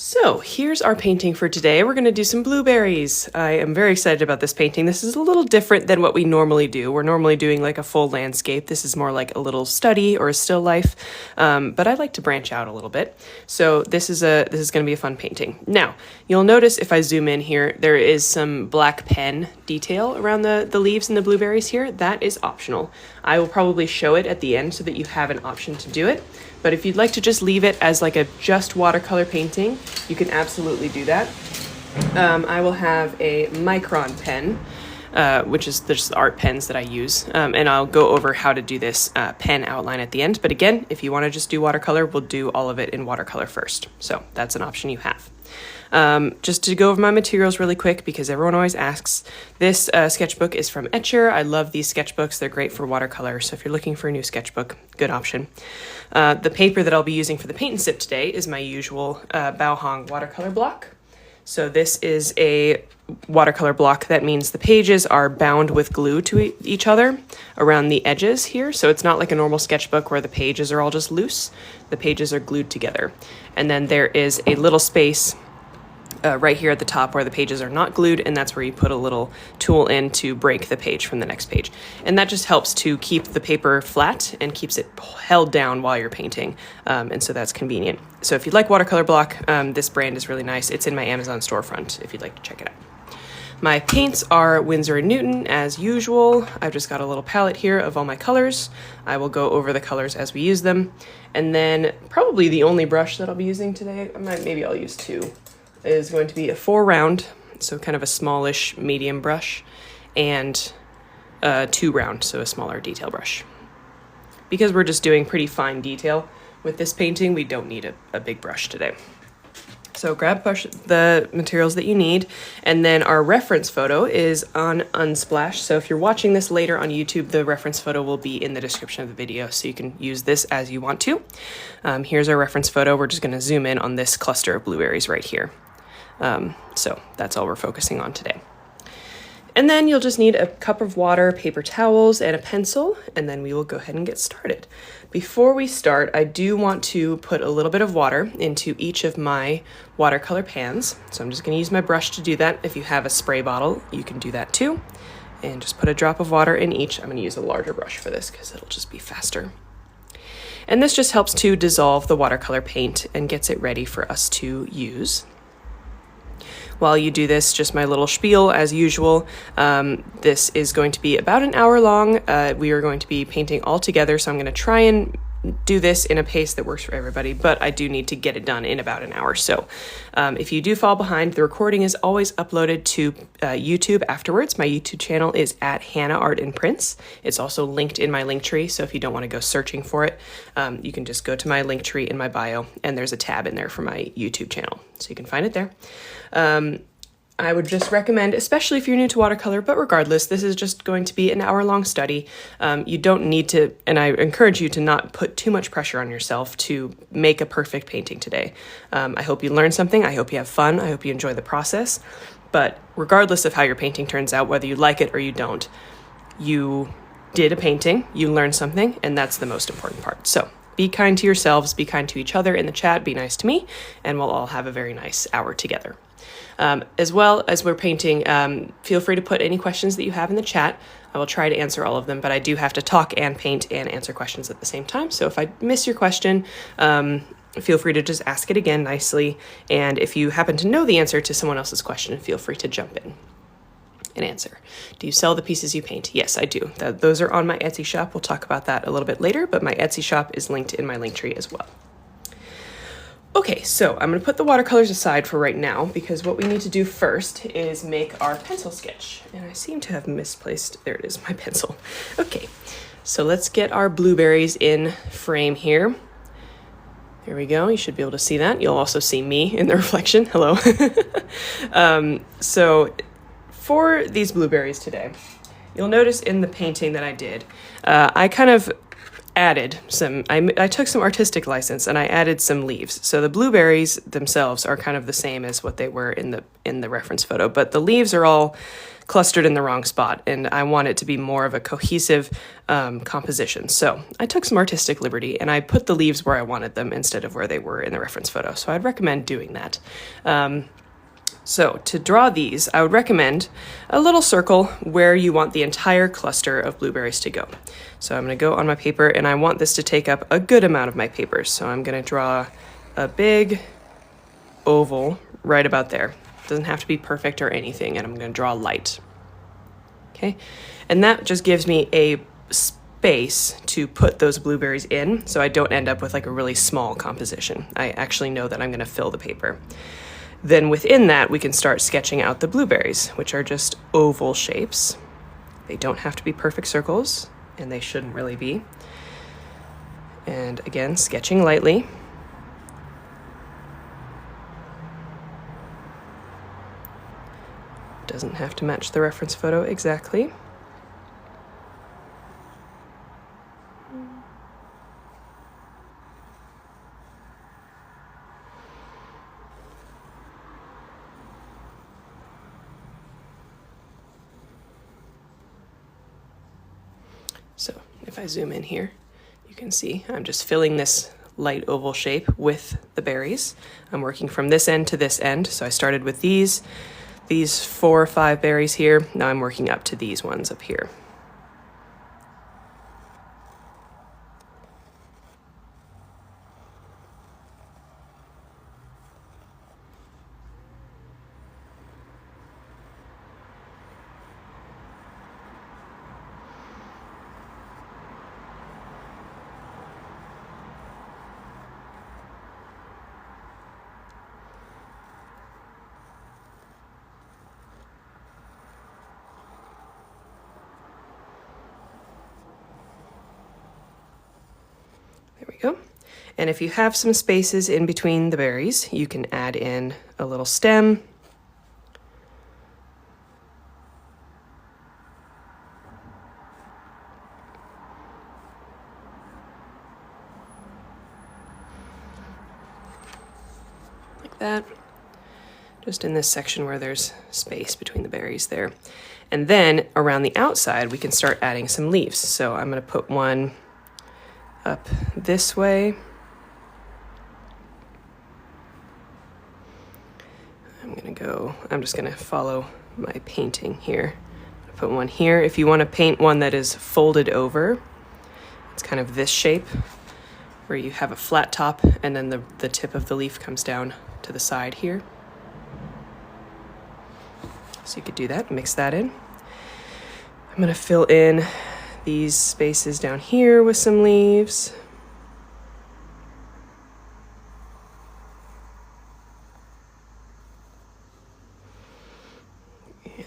So here's our painting for today. We're going to do some blueberries. I am very excited about this painting. This is a little different than what we normally do. We're normally doing like a full landscape. This is more like a little study or a still life, but I like to branch out a little bit. So this is going to be a fun painting. Now, you'll notice if I zoom in here, there is some black pen detail around the leaves and the blueberries here. That is optional. I will probably show it at the end so that you have an option to do it. But if you'd like to just leave it as like a just watercolor painting, you can absolutely do that. I will have a micron pen, which is just art pens that I use. And I'll go over how to do this pen outline at the end. But again, if you want to just do watercolor, we'll do all of it in watercolor first. So that's an option you have. Just to go over my materials really quick, because everyone always asks, this sketchbook is from Etcher. I love these sketchbooks. They're great for watercolor. So if you're looking for a new sketchbook, good option. The paper that I'll be using for the paint and sip today is my usual Baohong watercolor block. So this is a watercolor block. That means the pages are bound with glue to each other around the edges here. So it's not like a normal sketchbook where the pages are all just loose. The pages are glued together. And then there is a little space right here at the top where the pages are not glued, and that's where you put a little tool in to break the page from the next page. And that just helps to keep the paper flat and keeps it held down while you're painting, and so that's convenient. So if you'd like watercolor block, this brand is really nice. It's in my Amazon storefront if you'd like to check it out. My paints are Winsor Newton as usual. I've just got a little palette here of all my colors. I will go over the colors as we use them. And then probably the only brush that I'll be using today, maybe I'll use two, is going to be a 4 round, so kind of a smallish medium brush, and 2 round, so a smaller detail brush. Because we're just doing pretty fine detail with this painting, we don't need a big brush today. So grab the materials that you need, and then our reference photo is on Unsplash. So if you're watching this later on YouTube, the reference photo will be in the description of the video, so you can use this as you want to. Here's our reference photo. We're just going to zoom in on this cluster of blueberries right here. So that's all we're focusing on today. And then you'll just need a cup of water, paper towels, and a pencil, and then we will go ahead and get started. Before we start, I do want to put a little bit of water into each of my watercolor pans. So I'm just going to use my brush to do that. If you have a spray bottle, you can do that too. And just put a drop of water in each. I'm going to use a larger brush for this because it'll just be faster. And this just helps to dissolve the watercolor paint and gets it ready for us to use. While you do this, just my little spiel as usual. This is going to be about an hour long. We are going to be painting all together, so I'm going to try and do this in a pace that works for everybody, but I do need to get it done in about an hour. So if you do fall behind, the recording is always uploaded to YouTube afterwards. My YouTube channel is at Hannah Art and Prints. It's also linked in my link tree, so if you don't want to go searching for it, you can just go to my link tree in my bio, and there's a tab in there for my YouTube channel, so you can find it there. I would just recommend, especially if you're new to watercolor, but regardless, this is just going to be an hour-long study. You don't need to, and I encourage you to not put too much pressure on yourself to make a perfect painting today. I hope you learn something. I hope you have fun. I hope you enjoy the process. But regardless of how your painting turns out, whether you like it or you don't, you did a painting, you learned something, and that's the most important part. So be kind to yourselves, be kind to each other in the chat, be nice to me, and we'll all have a very nice hour together. As well as we're painting, feel free to put any questions that you have in the chat. I will try to answer all of them, but I do have to talk and paint and answer questions at the same time. So if I miss your question, feel free to just ask it again nicely. And if you happen to know the answer to someone else's question, feel free to jump in and answer. Do you sell the pieces you paint? Yes, I do. Those are on my Etsy shop. We'll talk about that a little bit later, but my Etsy shop is linked in my link tree as well. Okay, so I'm going to put the watercolors aside for right now because what we need to do first is make our pencil sketch. And I seem to have misplaced, there it is, my pencil. Okay, so let's get our blueberries in frame here. There we go, you should be able to see that. You'll also see me in the reflection, hello. So for these blueberries today, you'll notice in the painting that I did, I kind of added some, I took some artistic license and I added some leaves. So the blueberries themselves are kind of the same as what they were in the reference photo, but the leaves are all clustered in the wrong spot, and I want it to be more of a cohesive composition. So I took some artistic liberty and I put the leaves where I wanted them instead of where they were in the reference photo. So I'd recommend doing that. So to draw these, I would recommend a little circle where you want the entire cluster of blueberries to go. So I'm going to go on my paper, and I want this to take up a good amount of my paper. So I'm going to draw a big oval right about there. Doesn't have to be perfect or anything, and I'm going to draw light. Okay, and that just gives me a space to put those blueberries in, so I don't end up with like a really small composition. I actually know that I'm going to fill the paper. Then within that, we can start sketching out the blueberries, which are just oval shapes. They don't have to be perfect circles, and they shouldn't really be. And again, sketching lightly. Doesn't have to match the reference photo exactly. So if I zoom in here, you can see I'm just filling this light oval shape with the berries. I'm working from this end to this end. So I started with these 4 or 5 berries here. Now I'm working up to these ones up here. There we go. And if you have some spaces in between the berries, you can add in a little stem. Like that. Just in this section where there's space between the berries there. And then around the outside, we can start adding some leaves. So I'm going to put one up this way. I'm just gonna follow my painting here. I'll put one here. If you want to paint one that is folded over, it's kind of this shape where you have a flat top and then the tip of the leaf comes down to the side here. So you could do that, mix that in. I'm gonna fill in these spaces down here with some leaves.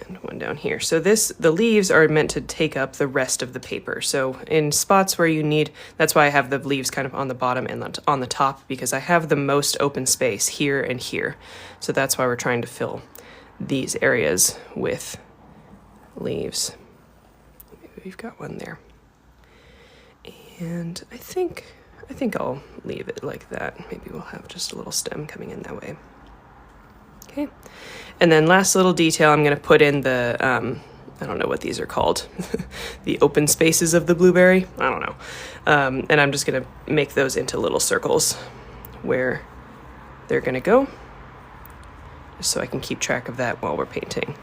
And one down here. So the leaves are meant to take up the rest of the paper. So in spots where you need, that's why I have the leaves kind of on the bottom and on the top, because I have the most open space here and here. So that's why we're trying to fill these areas with leaves. We've got one there. And I think I'll leave it like that. Maybe we'll have just a little stem coming in that way. Okay. And then last little detail, I'm going to put in the, I don't know what these are called, the open spaces of the blueberry. I don't know. And I'm just going to make those into little circles where they're going to go, just so I can keep track of that while we're painting.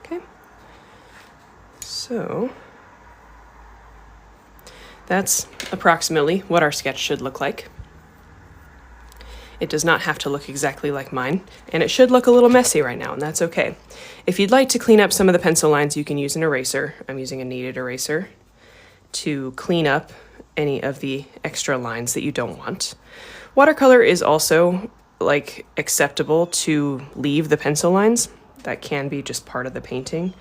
Okay, so that's approximately what our sketch should look like. It does not have to look exactly like mine, and it should look a little messy right now, and that's okay. If you'd like to clean up some of the pencil lines, you can use an eraser. I'm using a kneaded eraser to clean up any of the extra lines that you don't want. Watercolor is also like acceptable to leave the pencil lines. That can be just part of the painting,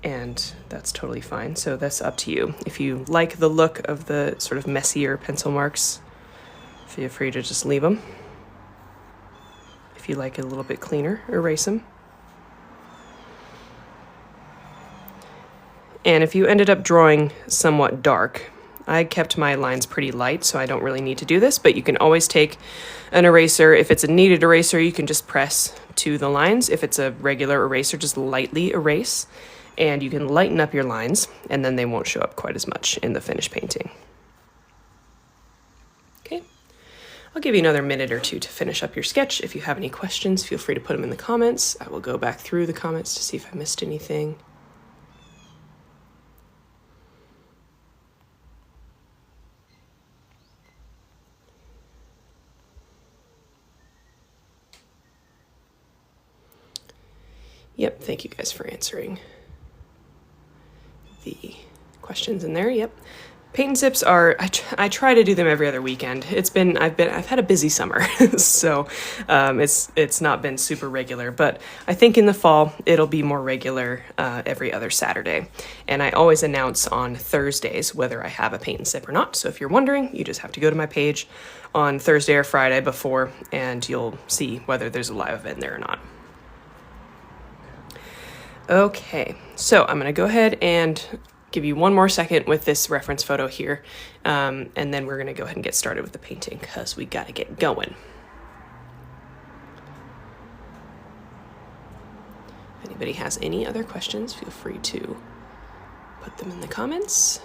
and that's totally fine. So that's up to you. If you like the look of the sort of messier pencil marks, feel free to just leave them. If you like it a little bit cleaner, erase them. And if you ended up drawing somewhat dark, I kept my lines pretty light, so I don't really need to do this, but you can always take an eraser. If it's a kneaded eraser, you can just press to the lines. If it's a regular eraser, just lightly erase, and you can lighten up your lines, and then they won't show up quite as much in the finished painting. Okay, I'll give you another minute or two to finish up your sketch. If you have any questions, feel free to put them in the comments. I will go back through the comments to see if I missed anything. Yep, thank you guys for answering the questions in there. Yep. Paint and sips are, I try to do them every other weekend. I've had a busy summer, so it's not been super regular, but I think in the fall it'll be more regular every other Saturday. And I always announce on Thursdays whether I have a paint and sip or not. So if you're wondering, you just have to go to my page on Thursday or Friday before, and you'll see whether there's a live event there or not. Okay, so I'm gonna go ahead and give you one more second with this reference photo here, and then we're gonna go ahead and get started with the painting because we gotta get going. If anybody has any other questions, feel free to put them in the comments.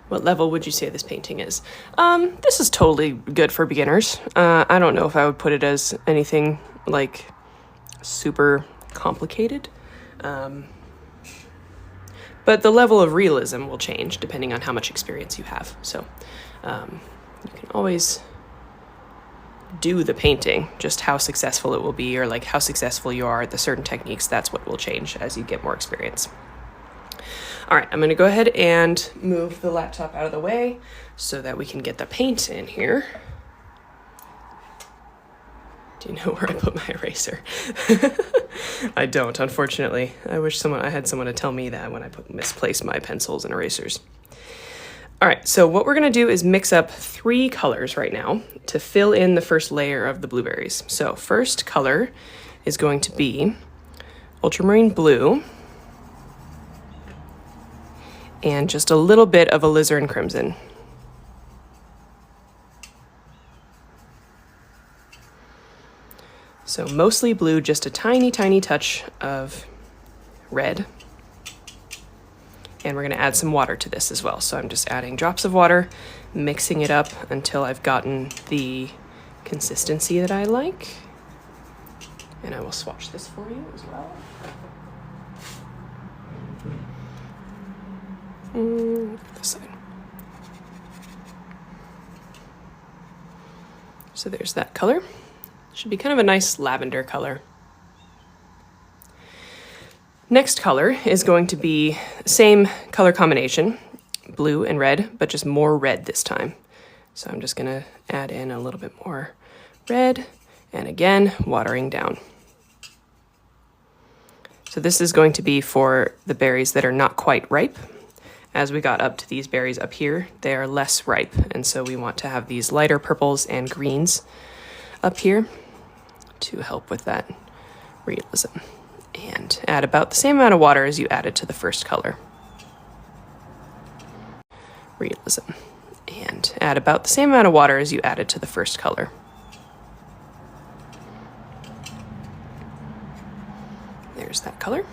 What level would you say this painting is? This is totally good for beginners. I don't know if I would put it as anything like super complicated, but the level of realism will change depending on how much experience you have. So you can always do the painting, just how successful it will be, or like how successful you are at the certain techniques, that's what will change as you get more experience. All right, I'm gonna go ahead and move the laptop out of the way so that we can get the paint in here. Do you know where I put my eraser? I don't, unfortunately. I wish I had someone to tell me that when I misplace my pencils and erasers. All right, so what we're gonna do is mix up 3 colors right now to fill in the first layer of the blueberries. So first color is going to be ultramarine blue and just a little bit of alizarin crimson. So mostly blue, just a tiny, tiny touch of red. And we're gonna add some water to this as well. So I'm just adding drops of water, mixing it up until I've gotten the consistency that I like. And I will swatch this for you as well. This side. So there's that color. Should be kind of a nice lavender color. Next color is going to be same color combination, blue and red, but just more red this time. So I'm just gonna add in a little bit more red, and again, watering down. So this is going to be for the berries that are not quite ripe. As we got up to these berries up here, they are less ripe, and so we want to have these lighter purples and greens up here to help with that realism. And add about the same amount of water as you added to the first color. Realism. And add about the same amount of water as you added to the first color. There's that color.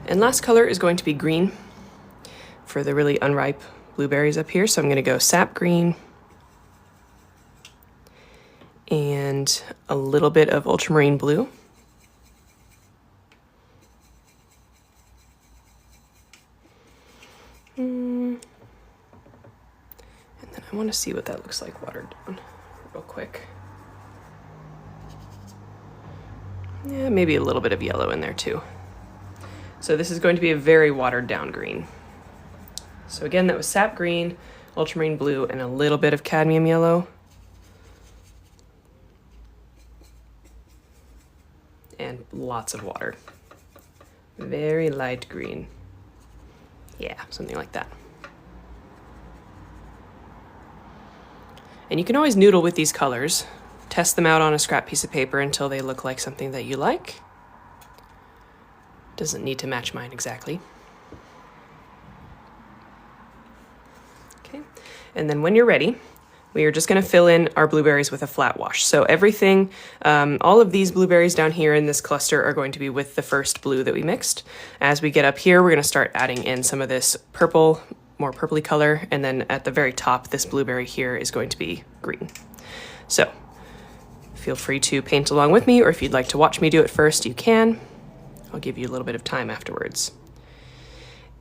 And last color is going to be green for the really unripe blueberries up here. So I'm gonna go sap green and a little bit of ultramarine blue. And then I want to see what that looks like watered down real quick. Yeah, maybe a little bit of yellow in there too. So this is going to be a very watered down green. So again, that was sap green, ultramarine blue, and a little bit of cadmium yellow. And lots of water. Very light green. Yeah, something like that. And you can always noodle with these colors. Test them out on a scrap piece of paper until they look like something that you like. Doesn't need to match mine exactly. Okay, and then when you're ready, we are just going to fill in our blueberries with a flat wash. So everything, all of these blueberries down here in this cluster are going to be with the first blue that we mixed. As we get up here, we're going to start adding in some of this purple, more purpley color, and then at the very top, this blueberry here is going to be green. So feel free to paint along with me, or if you'd like to watch me do it first, you can. I'll give you a little bit of time afterwards.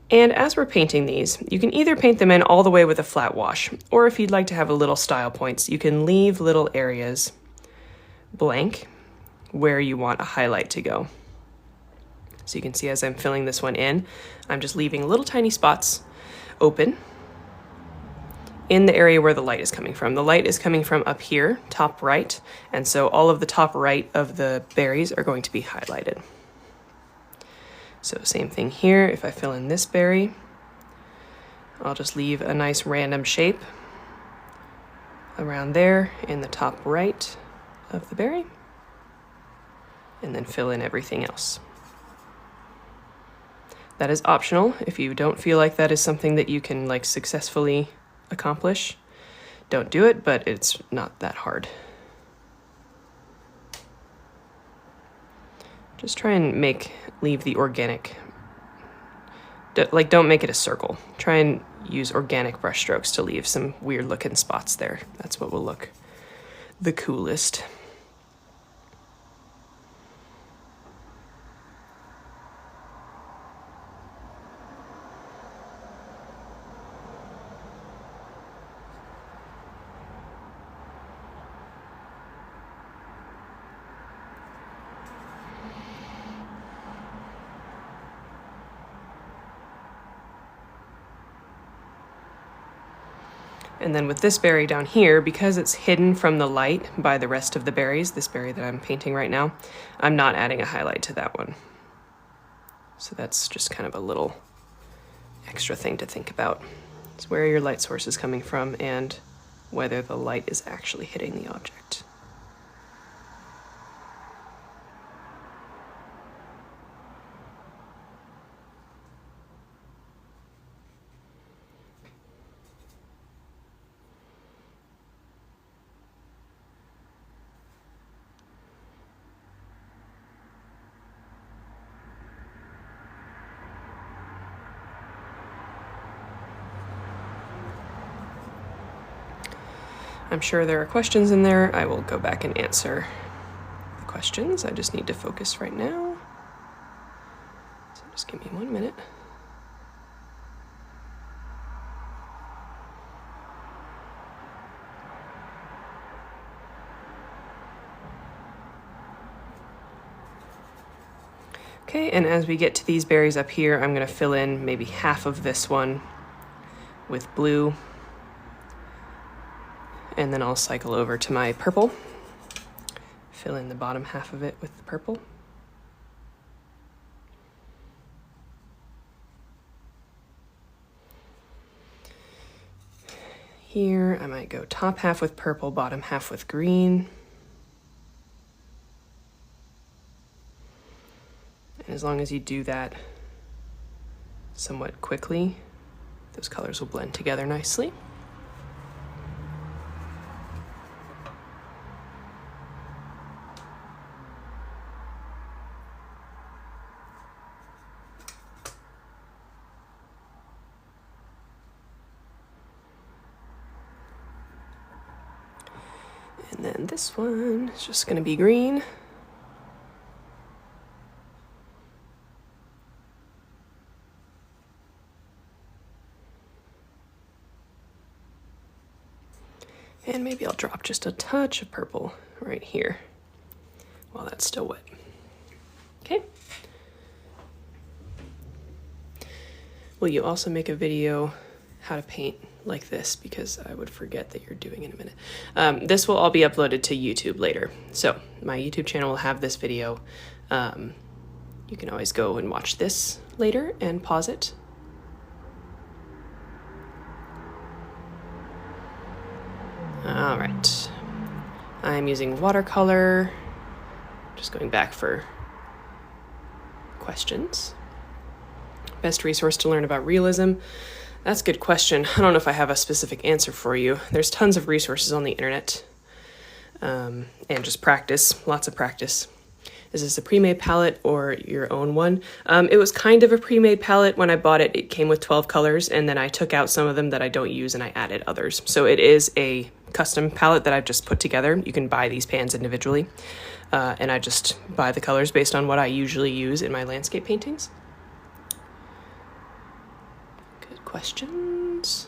And as we're painting these, you can either paint them in all the way with a flat wash, or if you'd like to have a little style points, you can leave little areas blank where you want a highlight to go. So you can see as I'm filling this one in, I'm just leaving little tiny spots open in the area where the light is coming from. The light is coming from up here, top right, and so all of the top right of the berries are going to be highlighted. So same thing here, if I fill in this berry, I'll just leave a nice random shape around there in the top right of the berry, and then fill in everything else. That is optional. If you don't feel like that is something that you can like successfully accomplish, don't do it, but it's not that hard. Just try and leave the organic, like don't make it a circle. Try and use organic brush strokes to leave some weird looking spots there. That's what will look the coolest. And then with this berry down here, because it's hidden from the light by the rest of the berries, this berry that I'm painting right now, I'm not adding a highlight to that one. So that's just kind of a little extra thing to think about. It's where your light source is coming from and whether the light is actually hitting the object. I'm sure there are questions in there. I will go back and answer the questions. I just need to focus right now. So just give me 1 minute. Okay, and as we get to these berries up here, I'm gonna fill in maybe half of this one with blue. And then I'll cycle over to my purple, fill in the bottom half of it with the purple. Here, I might go top half with purple, bottom half with green. And as long as you do that somewhat quickly, those colors will blend together nicely. And then this one is just going to be green. And maybe I'll drop just a touch of purple right here while that's still wet. Okay. Will you also make a video how to paint like this, because I would forget that you're doing it in a minute. This will all be uploaded to YouTube later. So my YouTube channel will have this video. You can always go and watch this later and pause it. All right. I'm using watercolor. Just going back for questions. Best resource to learn about realism? That's a good question. I don't know if I have a specific answer for you. There's tons of resources on the internet. And just practice, lots of practice. Is this a pre-made palette or your own one? It was kind of a pre-made palette. When I bought it, it came with 12 colors, and then I took out some of them that I don't use and I added others. So it is a custom palette that I've just put together. You can buy these pans individually, and I just buy the colors based on what I usually use in my landscape paintings. Good questions.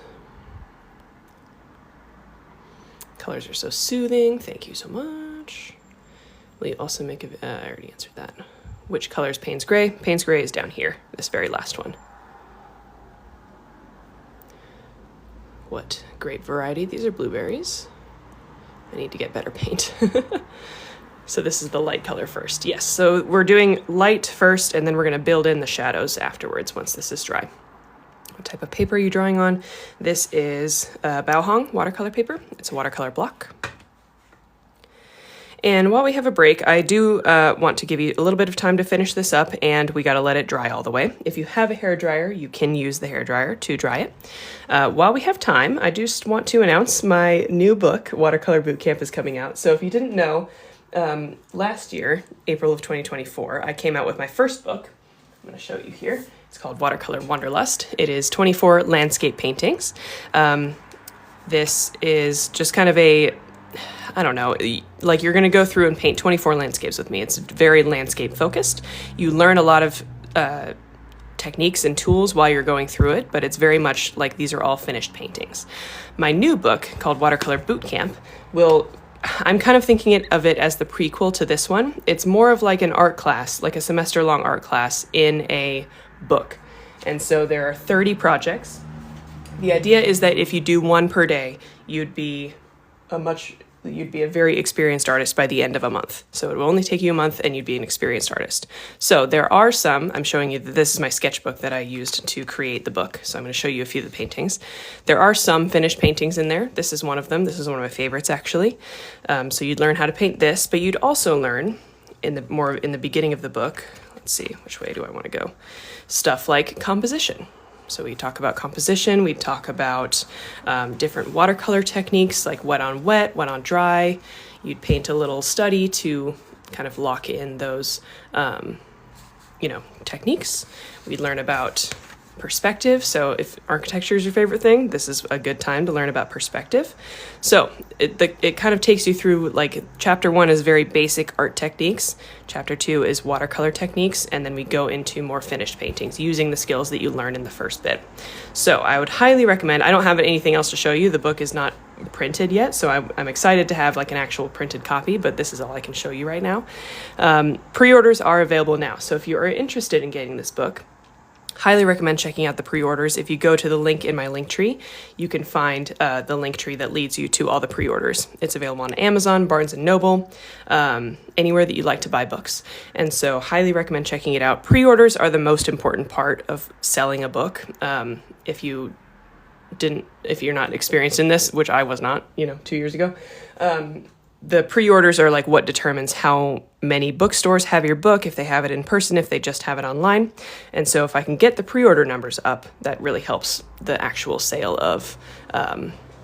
Colors are so soothing. Thank you so much. Will you also make a... I already answered that. Which color is Payne's Gray? Payne's Gray is down here, this very last one. What great variety. These are blueberries. I need to get better paint. So this is the light color first. Yes, so we're doing light first, and then we're going to build in the shadows afterwards once this is dry. What type of paper are you drawing on? This is Baohong watercolor paper. It's a watercolor block. And while we have a break, I do want to give you a little bit of time to finish this up, and we got to let it dry all the way. If you have a hairdryer, you can use the hairdryer to dry it. While we have time, I just want to announce my new book, Watercolor Bootcamp, is coming out. So if you didn't know, last year, April of 2024, I came out with my first book. I'm going to show you here. It's called Watercolor Wanderlust. It is 24 landscape paintings. This is just kind of a... I don't know, like you're going to go through and paint 24 landscapes with me. It's very landscape focused. You learn a lot of techniques and tools while you're going through it, but it's very much like these are all finished paintings. My new book called Watercolor Bootcamp I'm kind of thinking of it as the prequel to this one. It's more of like an art class, like a semester-long art class in a book. And so there are 30 projects. The idea is that if you do one per day, you'd be a very experienced artist by the end of a month. So it will only take you a month and you'd be an experienced artist. So there are some, I'm showing you that this is my sketchbook that I used to create the book. So I'm going to show you a few of the paintings. There are some finished paintings in there. This is one of them. This is one of my favorites actually. So you'd learn how to paint this, but you'd also learn in the beginning of the book, let's see, which way do I want to go? Stuff like composition. So we talk about composition, we talk about different watercolor techniques like wet on wet, wet on dry. You'd paint a little study to kind of lock in those, techniques. We'd learn about perspective. So if architecture is your favorite thing, this is a good time to learn about perspective. So it kind of takes you through, like, chapter 1 is very basic art techniques. Chapter 2 is watercolor techniques. And then we go into more finished paintings using the skills that you learn in the first bit. So I would highly recommend, I don't have anything else to show you. The book is not printed yet. So I'm excited to have like an actual printed copy, but this is all I can show you right now. Pre-orders are available now. So if you are interested in getting this book, highly recommend checking out the pre-orders. If you go to the link in my link tree, you can find the link tree that leads you to all the pre-orders. It's available on Amazon, Barnes & Noble, anywhere that you like to buy books. And so highly recommend checking it out. Pre-orders are the most important part of selling a book. If you're not experienced in this, which I was not, 2 years ago, the pre-orders are like what determines how many bookstores have your book, if they have it in person, if they just have it online. And so if I can get the pre-order numbers up, that really helps the actual sale of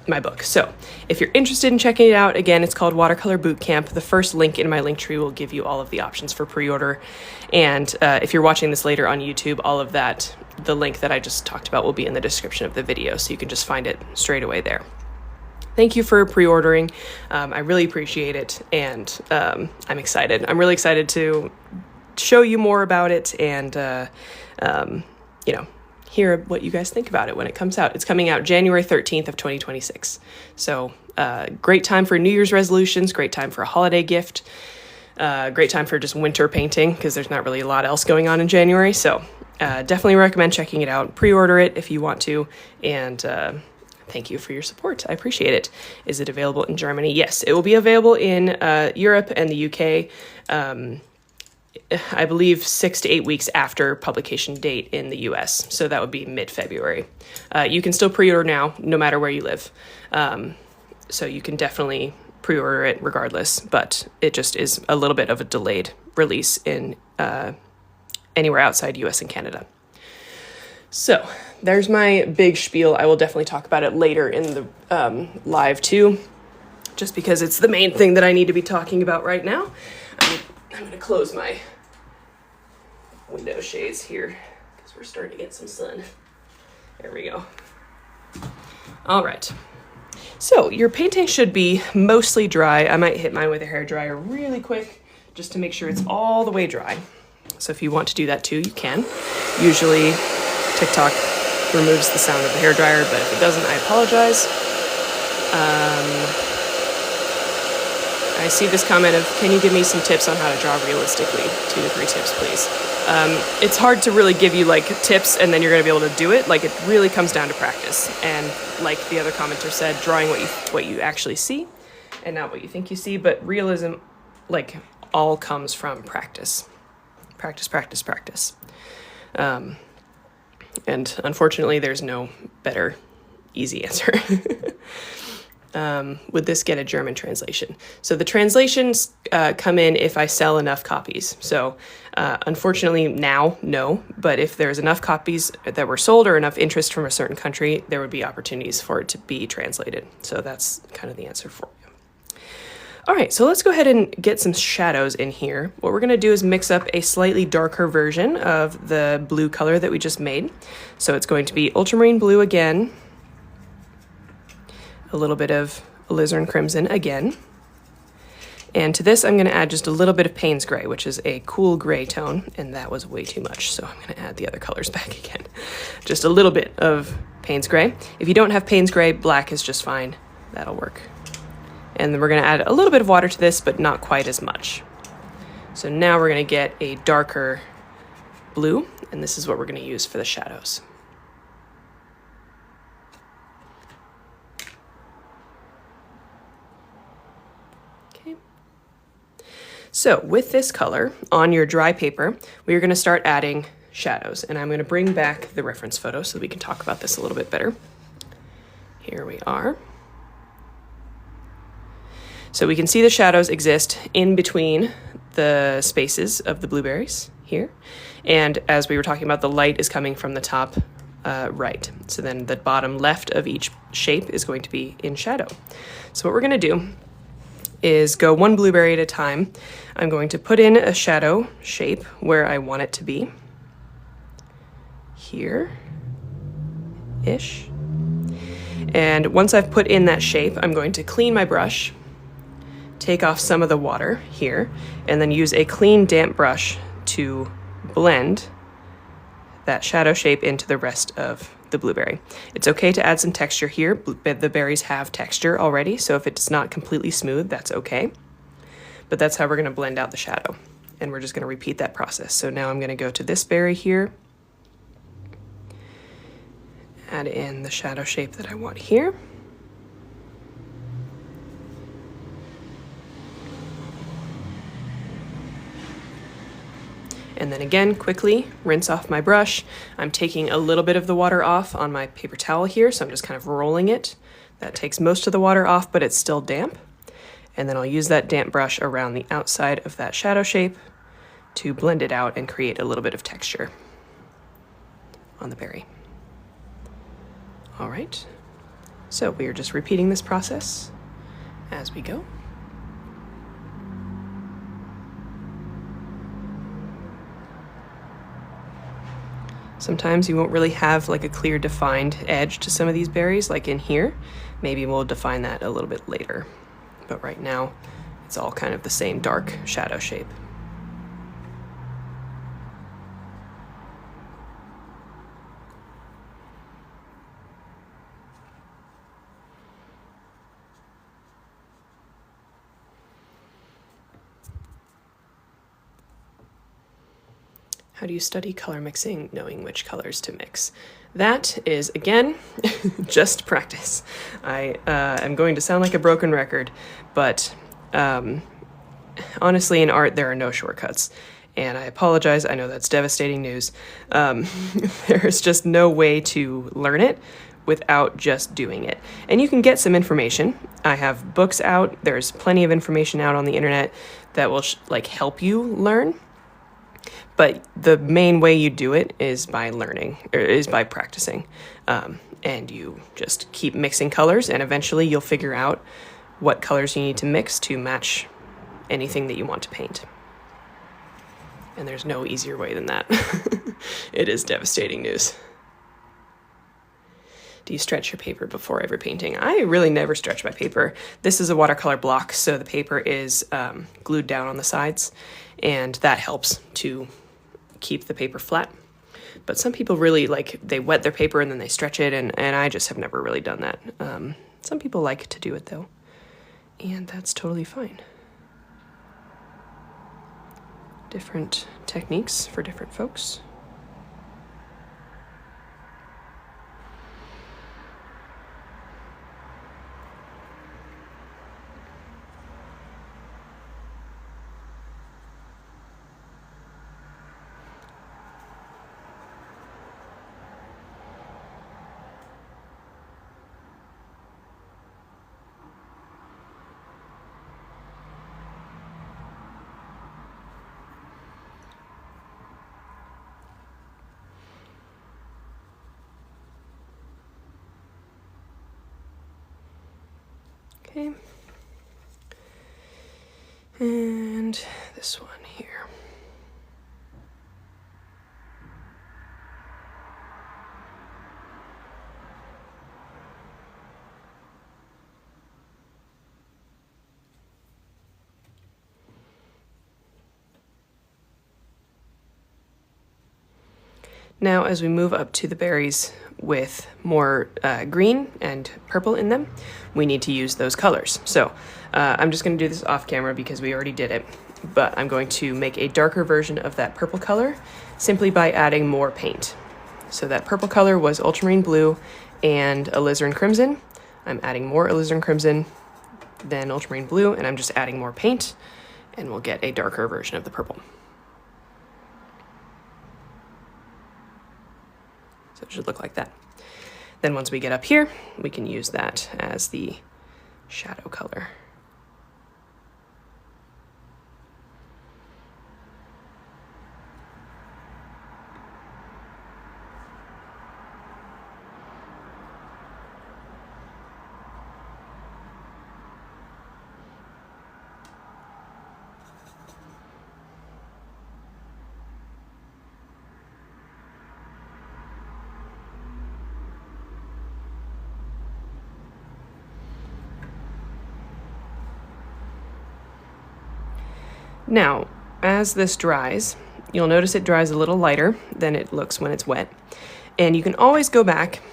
my book. So if you're interested in checking it out, again, it's called Watercolor Bootcamp. The first link in my link tree will give you all of the options for pre-order. And if you're watching this later on YouTube, all of that, the link that I just talked about will be in the description of the video. So you can just find it straight away there. Thank you for pre-ordering. I really appreciate it, and I'm excited. I'm really excited to show you more about it and, hear what you guys think about it when it comes out. It's coming out January 13th of 2026. So great time for New Year's resolutions, great time for a holiday gift, great time for just winter painting because there's not really a lot else going on in January. So definitely recommend checking it out. Pre-order it if you want to, and thank you for your support. I appreciate it. Is it available in Germany? Yes, it will be available in Europe and the UK, I believe 6 to 8 weeks after publication date in the US. So that would be mid-February. You can still pre-order now, no matter where you live. So you can definitely pre-order it regardless, but it just is a little bit of a delayed release in anywhere outside US and Canada. So there's my big spiel. I will definitely talk about it later in the live too, just because it's the main thing that I need to be talking about right now. I'm going to close my window shades here because we're starting to get some sun. There we go. All right. So your painting should be mostly dry. I might hit mine with a hairdryer really quick just to make sure it's all the way dry. So if you want to do that too, you can. Usually TikTok removes the sound of the hairdryer, but if it doesn't, I apologize. I see this comment of, can you give me some tips on how to draw realistically? 2 to 3 tips, please. It's hard to really give you like tips and then you're going to be able to do it. Like it really comes down to practice. And like the other commenter said, drawing what you actually see and not what you think you see. But realism, like, all comes from practice. Practice, practice, practice. And unfortunately, there's no better, easy answer. Would this get a German translation? So the translations come in if I sell enough copies. So unfortunately now, no, but if there's enough copies that were sold or enough interest from a certain country, there would be opportunities for it to be translated. So that's kind of the answer for you. All right, so let's go ahead and get some shadows in here. What we're gonna do is mix up a slightly darker version of the blue color that we just made. So it's going to be ultramarine blue again, a little bit of alizarin crimson again. And to this, I'm gonna add just a little bit of Payne's gray, which is a cool gray tone, and that was way too much, so I'm gonna add the other colors back again. Just a little bit of Payne's gray. If you don't have Payne's gray, black is just fine. That'll work. And then we're gonna add a little bit of water to this, but not quite as much. So now we're gonna get a darker blue, and this is what we're gonna use for the shadows. Okay. So with this color on your dry paper, we are gonna start adding shadows, and I'm gonna bring back the reference photo so that we can talk about this a little bit better. Here we are. So we can see the shadows exist in between the spaces of the blueberries here. And as we were talking about, the light is coming from the top right. So then the bottom left of each shape is going to be in shadow. So what we're gonna do is go one blueberry at a time. I'm going to put in a shadow shape where I want it to be. Here-ish. And once I've put in that shape, I'm going to clean my brush, take off some of the water here, and then use a clean, damp brush to blend that shadow shape into the rest of the blueberry. It's okay to add some texture here. The berries have texture already, so if it's not completely smooth, that's okay. But that's how we're gonna blend out the shadow. And we're just gonna repeat that process. So now I'm gonna go to this berry here, add in the shadow shape that I want here. And then again, quickly rinse off my brush. I'm taking a little bit of the water off on my paper towel here, so I'm just kind of rolling it. That takes most of the water off, but it's still damp. And then I'll use that damp brush around the outside of that shadow shape to blend it out and create a little bit of texture on the berry. All right, so we are just repeating this process as we go. Sometimes you won't really have like a clear defined edge to some of these berries, like in here. Maybe we'll define that a little bit later. But right now, it's all kind of the same dark shadow shape. How do you study color mixing, knowing which colors to mix? That is, again, just practice. I am going to sound like a broken record, but honestly, in art, there are no shortcuts. And I apologize, I know that's devastating news. There is just no way to learn it without just doing it. And you can get some information. I have books out. There's plenty of information out on the internet that will like help you learn. But the main way you do it is by learning, or is by practicing. And you just keep mixing colors, and eventually you'll figure out what colors you need to mix to match anything that you want to paint. And there's no easier way than that. It is devastating news. Do you stretch your paper before every painting? I really never stretch my paper. This is a watercolor block, so the paper is glued down on the sides, and that helps to keep the paper flat. But some people really they wet their paper and then they stretch it, and I just have never really done that. Some people like to do it though, and that's totally fine. Different techniques for different folks. Okay, and this one here. Now, as we move up to the berries with more green and purple in them, we need to use those colors. So I'm just going to do this off camera because we already did it, but I'm going to make a darker version of that purple color simply by adding more paint. So that purple color was ultramarine blue and alizarin crimson. I'm adding more alizarin crimson than ultramarine blue, and I'm just adding more paint, and we'll get a darker version of the purple. So it should look like that. Then once we get up here, we can use that as the shadow color. Now, as this dries, you'll notice it dries a little lighter than it looks when it's wet. And you can always go back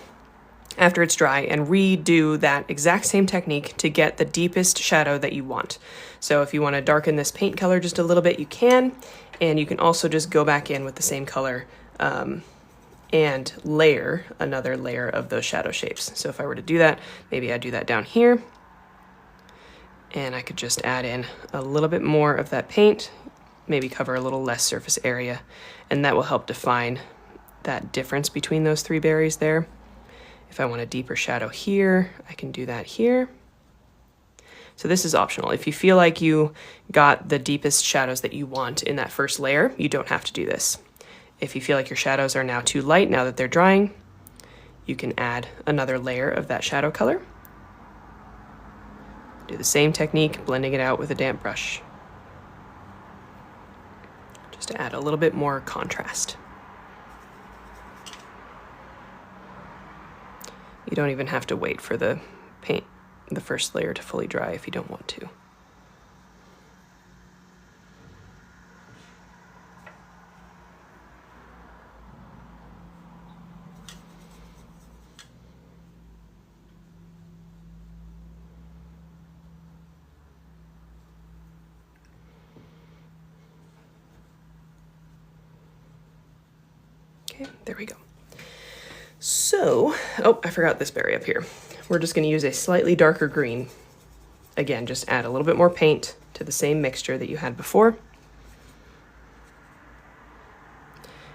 after it's dry and redo that exact same technique to get the deepest shadow that you want. So if you want to darken this paint color just a little bit, you can. And you can also just go back in with the same color and layer another layer of those shadow shapes. So if I were to do that, maybe I'd do that down here. And I could just add in a little bit more of that paint, maybe cover a little less surface area, and that will help define that difference between those three berries there. If I want a deeper shadow here, I can do that here. So this is optional. If you feel like you got the deepest shadows that you want in that first layer, you don't have to do this. If you feel like your shadows are now too light now that they're drying, you can add another layer of that shadow color. Do the same technique, blending it out with a damp brush, just to add a little bit more contrast. You don't even have to wait for the paint, the first layer, to fully dry if you don't want to. Okay, there we go. So, oh, I forgot this berry up here. We're just going to use a slightly darker green. Again, just add a little bit more paint to the same mixture that you had before.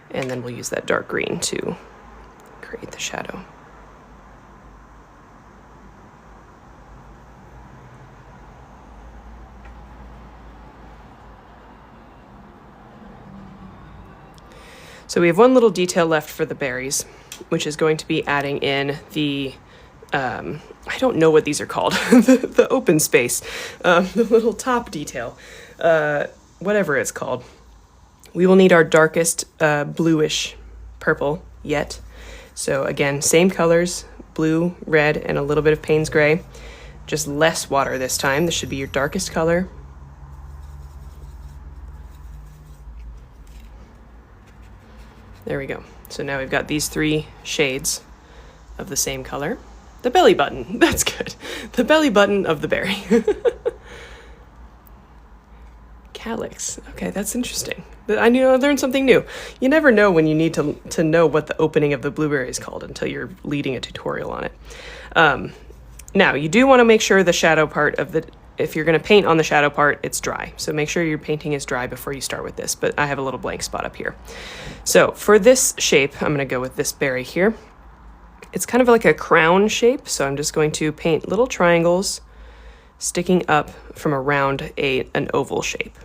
And then we'll use that dark green to create the shadow. So we have one little detail left for the berries, which is going to be adding in the, I don't know what these are called, the open space, the little top detail, whatever it's called. We will need our darkest bluish purple yet. So again, same colors, blue, red, and a little bit of Payne's gray. Just less water this time. This should be your darkest color. There we go. So now we've got these 3 shades of the same color. The belly button, that's good. The belly button of the berry. Calyx, okay, that's interesting. I learned something new. You never know when you need to know what the opening of the blueberry is called until you're leading a tutorial on it. Now, you do want to make sure the shadow part of if you're going to paint on the shadow part, it's dry. So make sure your painting is dry before you start with this, but I have a little blank spot up here. So for this shape, I'm going to go with this berry here. It's kind of like a crown shape, so I'm just going to paint little triangles sticking up from around an oval shape,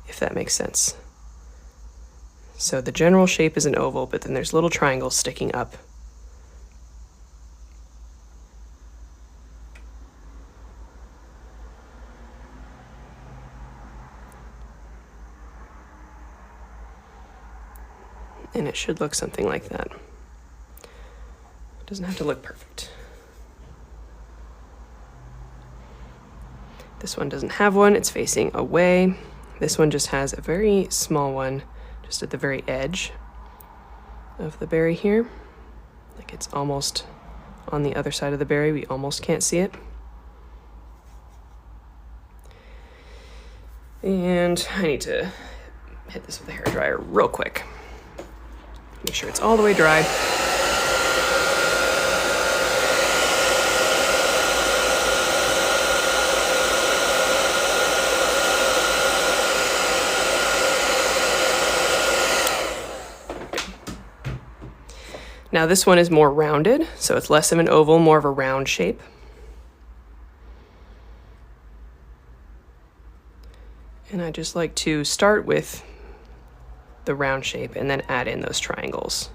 if that makes sense. So the general shape is an oval, but then there's little triangles sticking up. And it should look something like that. It doesn't have to look perfect. This one doesn't have one, it's facing away. This one just has a very small one just at the very edge of the berry here. Like it's almost on the other side of the berry, we almost can't see it. And I need to hit this with a hairdryer real quick. Make sure it's all the way dry. Now this one is more rounded, so it's less of an oval, more of a round shape. And I just like to start with the round shape and then add in those triangles.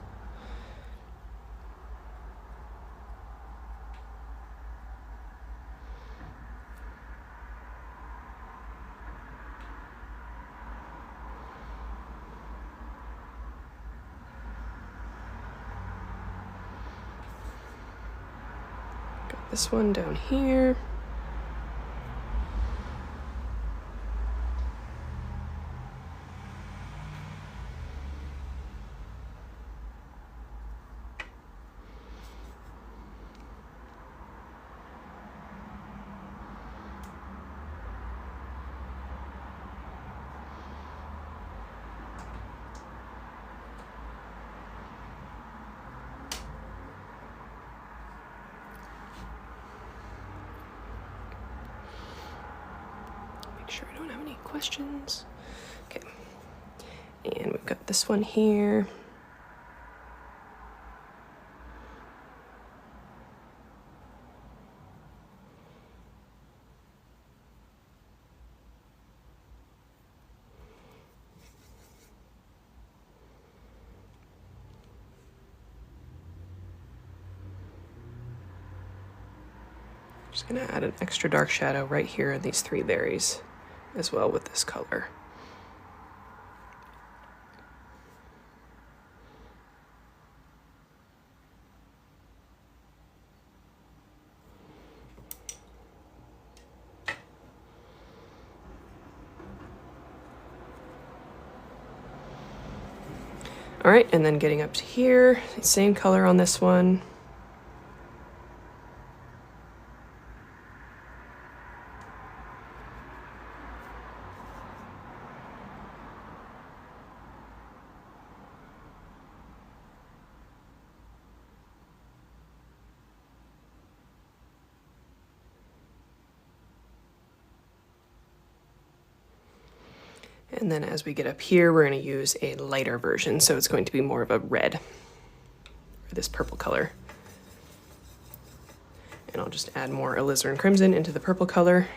Got this one down here. Sure I don't have any questions. Okay, and we've got this one here. Just gonna add an extra dark shadow right here in these 3 berries as well with this color. All right, and then getting up to here, same color on this one. And then as we get up here, we're going to use a lighter version, so it's going to be more of a red, or this purple color. And I'll just add more alizarin crimson into the purple color.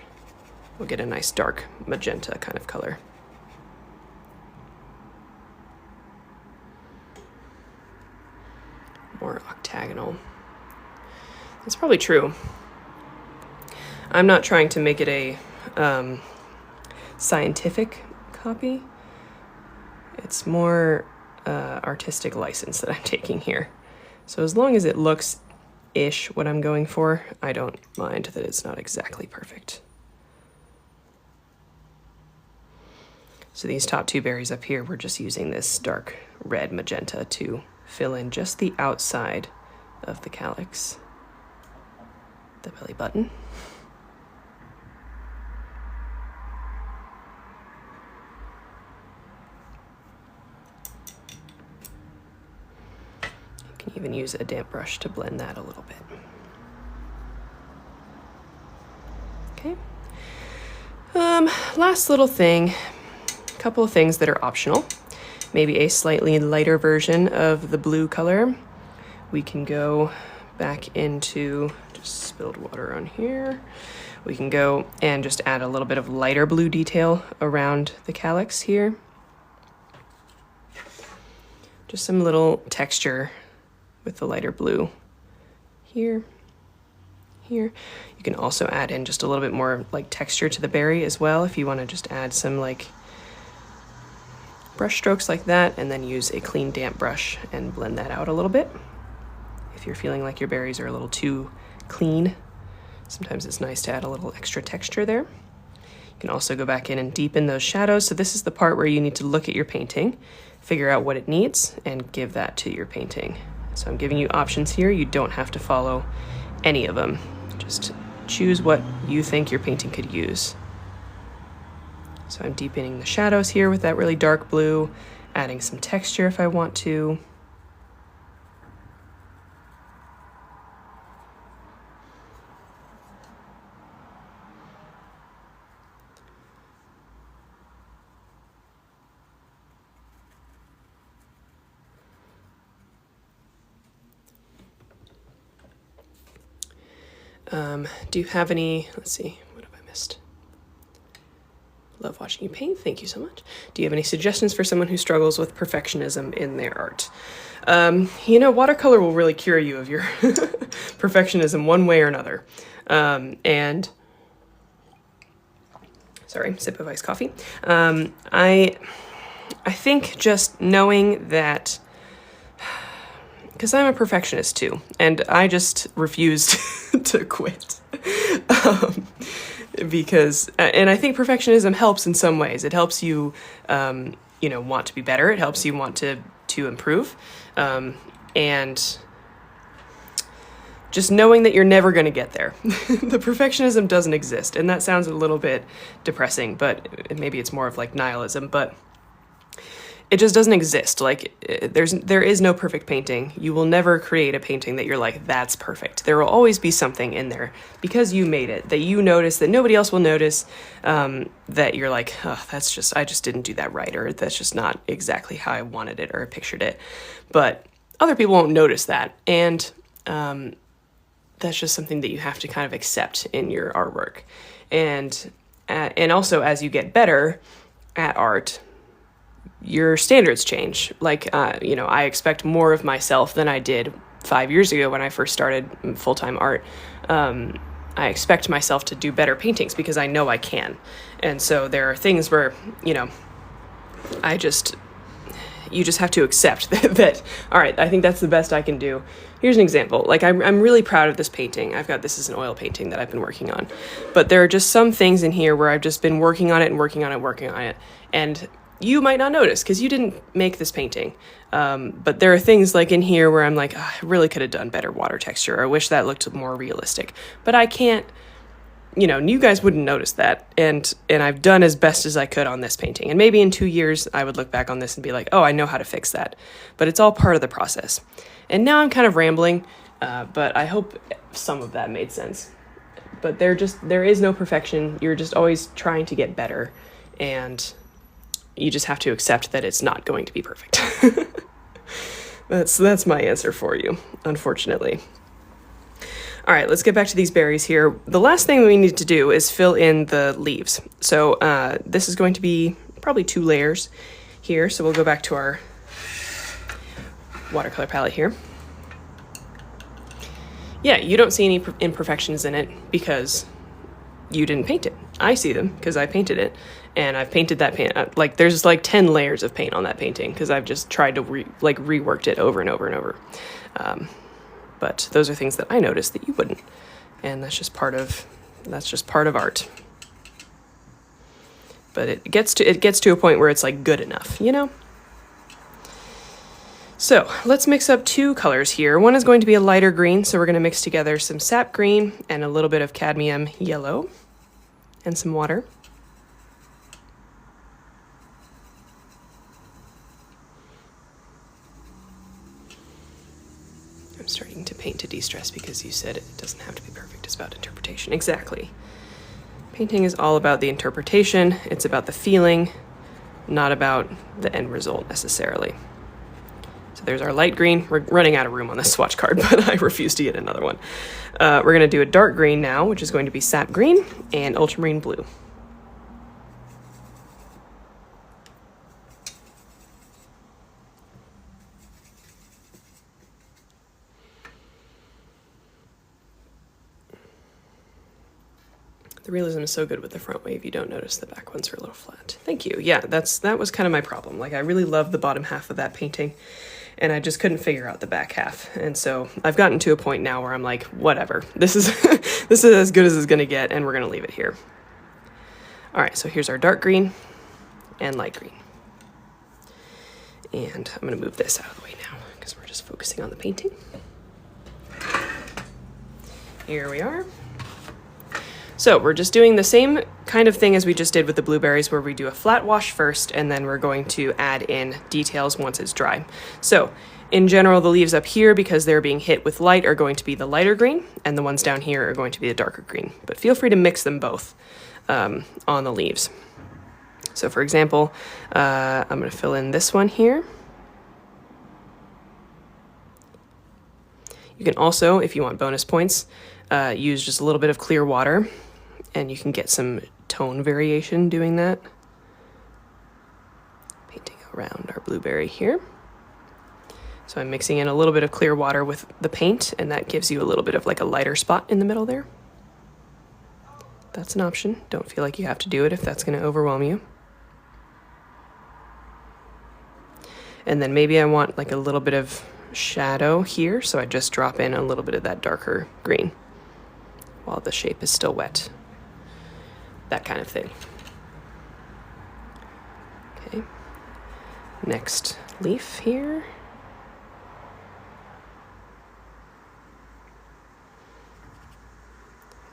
We'll get a nice dark magenta kind of color. more octagonal. That's probably true. I'm not trying to make it a scientific copy. It's more artistic license that I'm taking here. So as long as it looks ish what I'm going for, I don't mind that it's not exactly perfect. So these top two berries up here, we're just using this dark red magenta to fill in just the outside of the calyx, the belly button. You can even use a damp brush to blend that a little bit. Okay. Last little thing, a couple of things that are optional. Maybe a slightly lighter version of the blue color. We can go back into, just spilled water on here. We can go and just add a little bit of lighter blue detail around the calyx here. Just some little texture with the lighter blue here. Here. You can also add in just a little bit more like texture to the berry as well if you want to just add some like brush strokes like that, and then use a clean damp brush and blend that out a little bit. If you're feeling like your berries are a little too clean, sometimes it's nice to add a little extra texture there. You can also go back in and deepen those shadows. So this is the part where you need to look at your painting, figure out what it needs, and give that to your painting. So I'm giving you options here. You don't have to follow any of them. Just choose what you think your painting could use. So I'm deepening the shadows here with that really dark blue, adding some texture if I want to. Do you have any, let's see, what have I missed? Love watching you paint, thank you so much. Do you have any suggestions for someone who struggles with perfectionism in their art? You know, watercolor will really cure you of your perfectionism one way or another. And, sorry, sip of iced coffee. I think just knowing that, because I'm a perfectionist too, and I just refused to quit. Because, and I think perfectionism helps in some ways. It helps you, you know, want to be better. It helps you want to improve. And just knowing that you're never going to get there. The perfectionism doesn't exist. And that sounds a little bit depressing, but maybe it's more of like nihilism, but it just doesn't exist. Like there is no perfect painting. You will never create a painting that you're like, that's perfect. There will always be something in there because you made it, that you notice, that nobody else will notice, that you're like, oh, I just didn't do that right, or that's just not exactly how I wanted it or pictured it. But other people won't notice that. And that's just something that you have to kind of accept in your artwork. And also as you get better at art, your standards change. Like, you know, I expect more of myself than I did 5 years ago when I first started full-time art. I expect myself to do better paintings because I know I can. And so there are things where, you know, you just have to accept that, all right, I think that's the best I can do. Here's an example. Like, I'm really proud of this painting. This is an oil painting that I've been working on. But there are just some things in here where I've just been working on it. And you might not notice because you didn't make this painting. But there are things like in here where I'm like, oh, I really could have done better water texture. Or I wish that looked more realistic. But I can't, you know, you guys wouldn't notice that. And I've done as best as I could on this painting. And maybe in 2 years, I would look back on this and be like, oh, I know how to fix that. But it's all part of the process. And now I'm kind of rambling, but I hope some of that made sense. But there is no perfection. You're just always trying to get better. And you just have to accept that it's not going to be perfect. That's my answer for you, unfortunately. All right, let's get back to these berries here. The last thing we need to do is fill in the leaves. So this is going to be probably 2 layers here. So we'll go back to our watercolor palette here. Yeah, you don't see any imperfections in it because you didn't paint it. I see them because I painted it, and I've painted that paint. Like, there's like 10 layers of paint on that painting because I've just tried to reworked it over and over and over. But those are things that I noticed that you wouldn't, and that's just part of art. But it gets to a point where it's like good enough, you know? So let's mix up two colors here. One is going to be a lighter green, so we're going to mix together some sap green and a little bit of cadmium yellow and some water. I'm starting to paint to de-stress because you said it doesn't have to be perfect, it's about interpretation. Exactly. Painting is all about the interpretation, it's about the feeling, not about the end result necessarily. So there's our light green. We're running out of room on this swatch card, but I refuse to get another one. We're going to do a dark green now, which is going to be sap green and ultramarine blue. The realism is so good with the front wave, you don't notice the back ones are a little flat. Thank you. Yeah, that was kind of my problem. Like, I really love the bottom half of that painting, and I just couldn't figure out the back half. And so I've gotten to a point now where I'm like, whatever. This is this is as good as it's gonna get, and we're gonna leave it here. All right, so here's our dark green and light green. And I'm gonna move this out of the way now because we're just focusing on the painting. Here we are. So we're just doing the same kind of thing as we just did with the blueberries, where we do a flat wash first, and then we're going to add in details once it's dry. So in general, the leaves up here, because they're being hit with light, are going to be the lighter green, and the ones down here are going to be the darker green. But feel free to mix them both on the leaves. So for example, I'm going to fill in this one here. You can also, if you want bonus points, use just a little bit of clear water, and you can get some tone variation doing that. Painting around our blueberry here. So I'm mixing in a little bit of clear water with the paint, and that gives you a little bit of like a lighter spot in the middle there. That's an option. Don't feel like you have to do it if that's going to overwhelm you. And then maybe I want like a little bit of shadow here, so I just drop in a little bit of that darker green while the shape is still wet. That kind of thing. Okay. Next leaf here.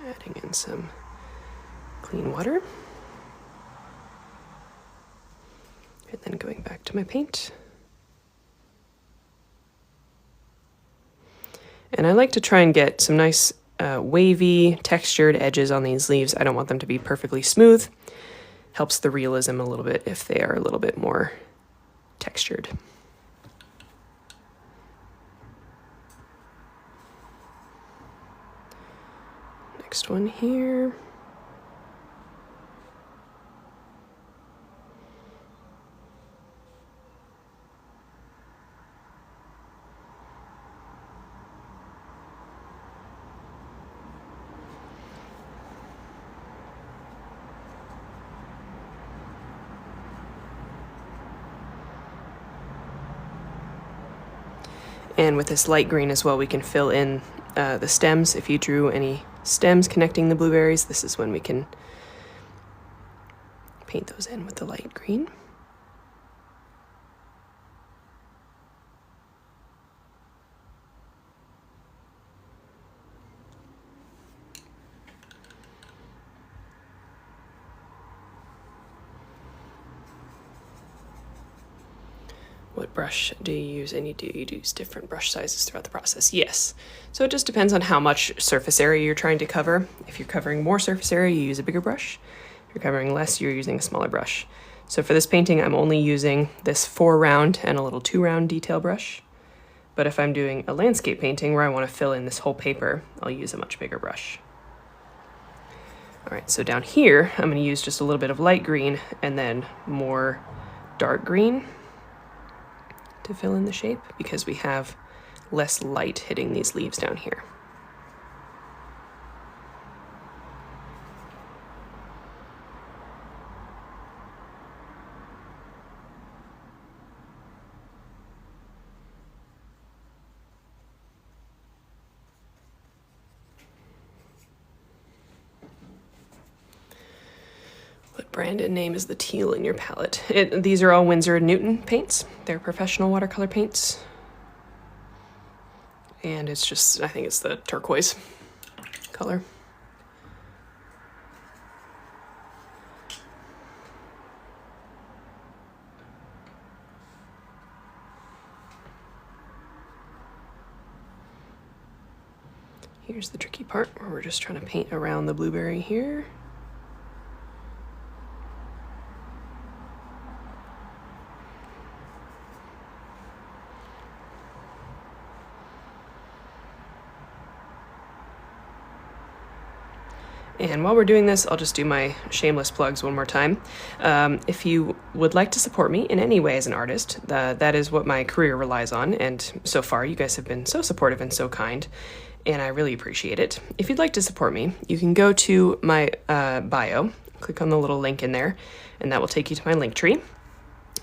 Adding in some clean water. And then going back to my paint. And I like to try and get some nice wavy, textured edges on these leaves. I don't want them to be perfectly smooth. Helps the realism a little bit if they are a little bit more textured. Next one here. And with this light green as well, we can fill in the stems. If you drew any stems connecting the blueberries, this is when we can paint those in with the light green. What brush do you use? And do you use different brush sizes throughout the process? Yes. So it just depends on how much surface area you're trying to cover. If you're covering more surface area, you use a bigger brush. If you're covering less, you're using a smaller brush. So for this painting, I'm only using this 4-round and a little 2-round detail brush. But if I'm doing a landscape painting where I want to fill in this whole paper, I'll use a much bigger brush. All right, so down here, I'm going to use just a little bit of light green and then more dark green to fill in the shape, because we have less light hitting these leaves down here. brand and name is the teal in your palette. These are all Winsor Newton paints. They're professional watercolor paints. And it's just, I think it's the turquoise color. Here's the tricky part where we're just trying to paint around the blueberry here. And while we're doing this, I'll just do my shameless plugs one more time. If you would like to support me in any way as an artist, that is what my career relies on, and so far you guys have been so supportive and so kind, and I really appreciate it. If you'd like to support me, you can go to my bio, click on the little link in there, and that will take you to my link tree.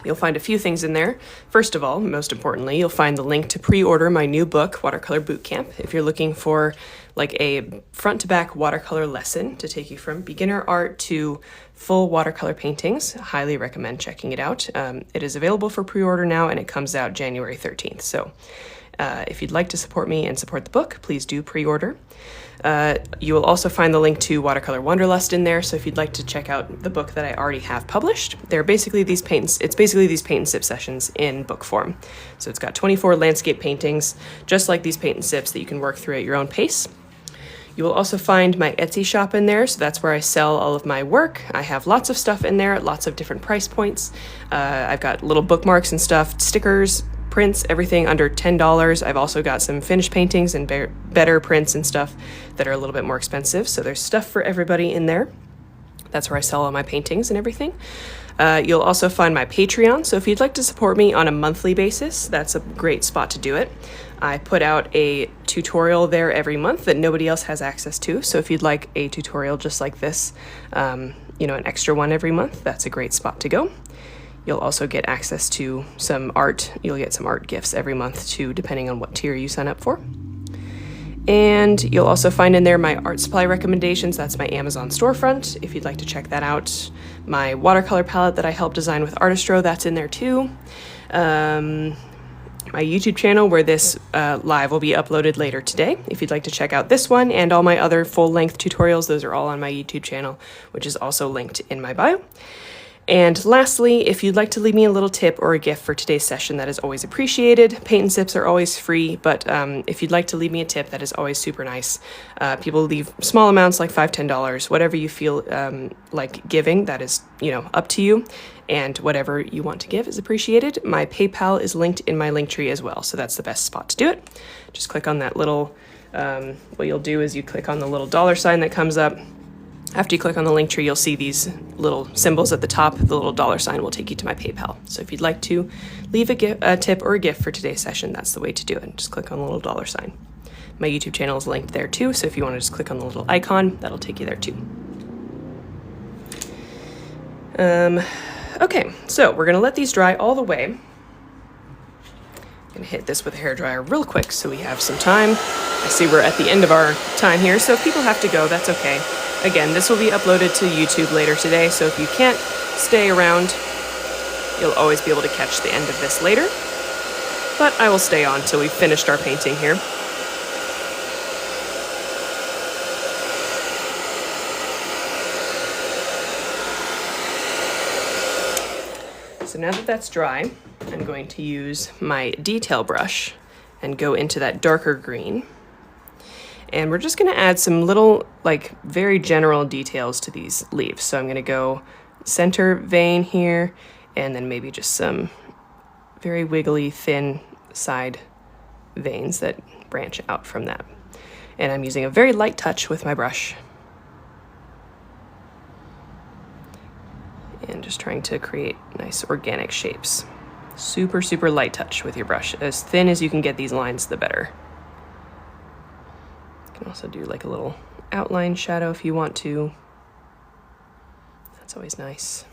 You'll find a few things in there. First of all, most importantly, you'll find the link to pre-order my new book, Watercolor Bootcamp. If you're looking for like a front-to-back watercolor lesson to take you from beginner art to full watercolor paintings, I highly recommend checking it out. It is available for pre-order now, and it comes out January 13th. So if you'd like to support me and support the book, please do pre-order. You will also find the link to Watercolor Wanderlust in there, so if you'd like to check out the book that I already have published, it's basically these paint and sip sessions in book form. So it's got 24 landscape paintings, just like these paint and sips that you can work through at your own pace. You will also find my Etsy shop in there, so that's where I sell all of my work. I have lots of stuff in there, lots of different price points. I've got little bookmarks and stuff, stickers, prints, everything under $10. I've also got some finished paintings and better prints and stuff that are a little bit more expensive. So there's stuff for everybody in there. That's where I sell all my paintings and everything. You'll also find my Patreon. So if you'd like to support me on a monthly basis, that's a great spot to do it. I put out a tutorial there every month that nobody else has access to. So if you'd like a tutorial just like this, an extra one every month, that's a great spot to go. You'll also get access to some art. You'll get some art gifts every month too, depending on what tier you sign up for. And you'll also find in there my art supply recommendations. That's my Amazon storefront, if you'd like to check that out. My watercolor palette that I helped design with Artistro, that's in there too. My YouTube channel, where this live will be uploaded later today. If you'd like to check out this one and all my other full-length tutorials, those are all on my YouTube channel, which is also linked in my bio. And lastly, if you'd like to leave me a little tip or a gift for today's session, that is always appreciated. Paint and sips are always free, but if you'd like to leave me a tip, that is always super nice. People leave small amounts like $5, $10, whatever you feel like giving, that is, up to you. And whatever you want to give is appreciated. My PayPal is linked in my link tree as well, so that's the best spot to do it. Just click on that little, what you'll do is you click on the little $ that comes up. After you click on the link tree, you'll see these little symbols at the top. The little $ will take you to my PayPal. So if you'd like to leave a tip or a gift for today's session, that's the way to do it. Just click on the little $. My YouTube channel is linked there too, so if you want to just click on the little icon, that'll take you there too. Okay, so we're gonna let these dry all the way. I'm gonna hit this with a hairdryer real quick so we have some time. I see we're at the end of our time here, so if people have to go, that's okay. Again, this will be uploaded to YouTube later today, so if you can't stay around, you'll always be able to catch the end of this later. But I will stay on till we've finished our painting here. So now that that's dry, I'm going to use my detail brush and go into that darker green. And we're just gonna add some little, very general details to these leaves. So I'm gonna go center vein here, and then maybe just some very wiggly, thin side veins that branch out from that. And I'm using a very light touch with my brush. And just trying to create nice organic shapes. Super, super light touch with your brush. As thin as you can get these lines, the better. You can also do like a little outline shadow if you want to. That's always nice.